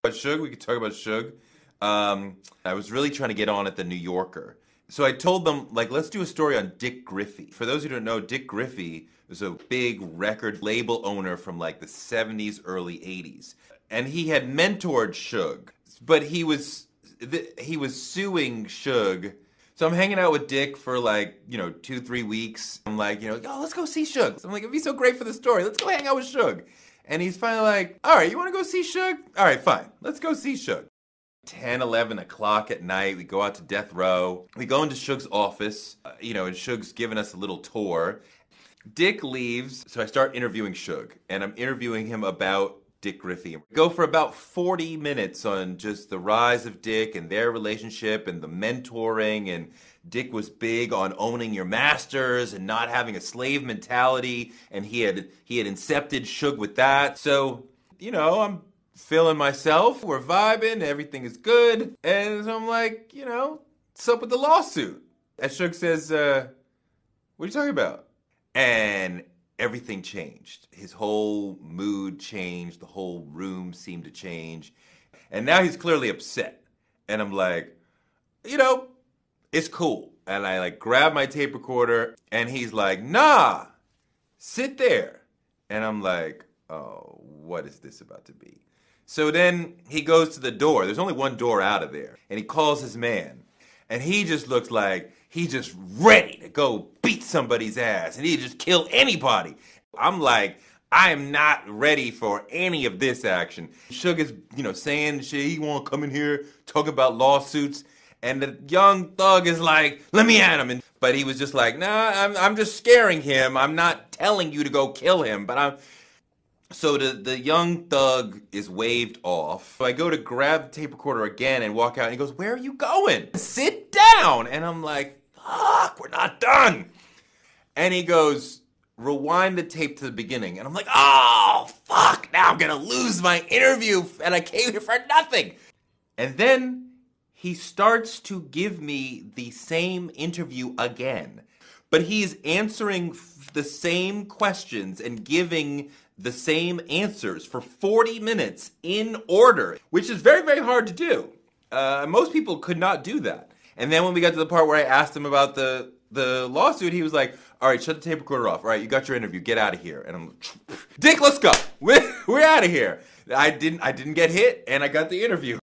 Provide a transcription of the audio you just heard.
About Suge, we could talk about Suge. I was really trying to get on at the New Yorker. So I told them, like, let's do a story on Dick Griffey. For those who don't know, Dick Griffey was a big record label owner from like the 70s, early 80s. And he had mentored Suge, but he was suing Suge. So I'm hanging out with Dick for like, 2, 3 weeks. I'm like, yo, let's go see Suge. So I'm like, it'd be so great for the story. Let's go hang out with Suge. And he's finally like, all right, you want to go see Suge? All right, fine. Let's go see Suge. 10, 11 o'clock at night, we go out to Death Row. We go into Suge's office, and Suge's giving us a little tour. Dick leaves, so I start interviewing Suge, and I'm interviewing him about Dick Griffey. We go for about 40 minutes on just the rise of Dick and their relationship and the mentoring, and Dick was big on owning your masters and not having a slave mentality, and he had incepted Suge with that. So, I'm feeling myself, we're vibing, everything is good, and so I'm like, what's up with the lawsuit? And Suge says, what are you talking about? And everything changed. His whole mood changed, the whole room seemed to change, and now he's clearly upset. And I'm like, it's cool. And I like grab my tape recorder, and he's like, nah, sit there. And I'm like, oh, what is this about to be? So then he goes to the door. There's only one door out of there. And he calls his man. And he just looks like he's just ready to go beat somebody's ass. And he'd just kill anybody. I'm like, I am not ready for any of this action. Suge is, saying shit. He won't come in here, talk about lawsuits. And the young thug is like, let me at him. But he was just like, nah, I'm just scaring him. I'm not telling you to go kill him, but I'm... So the young thug is waved off. So I go to grab the tape recorder again and walk out, and he goes, where are you going? Sit down. And I'm like, fuck, we're not done. And he goes, rewind the tape to the beginning. And I'm like, oh, fuck, now I'm going to lose my interview, and I came here for nothing. And then he starts to give me the same interview again. But he's answering the same questions and giving the same answers for 40 minutes in order, which is very, very hard to do. Most people could not do that. And then when we got to the part where I asked him about the lawsuit, he was like, all right, shut the tape recorder off. All right, you got your interview. Get out of here. And I'm like, Dick, let's go. We're out of here. I didn't get hit, and I got the interview.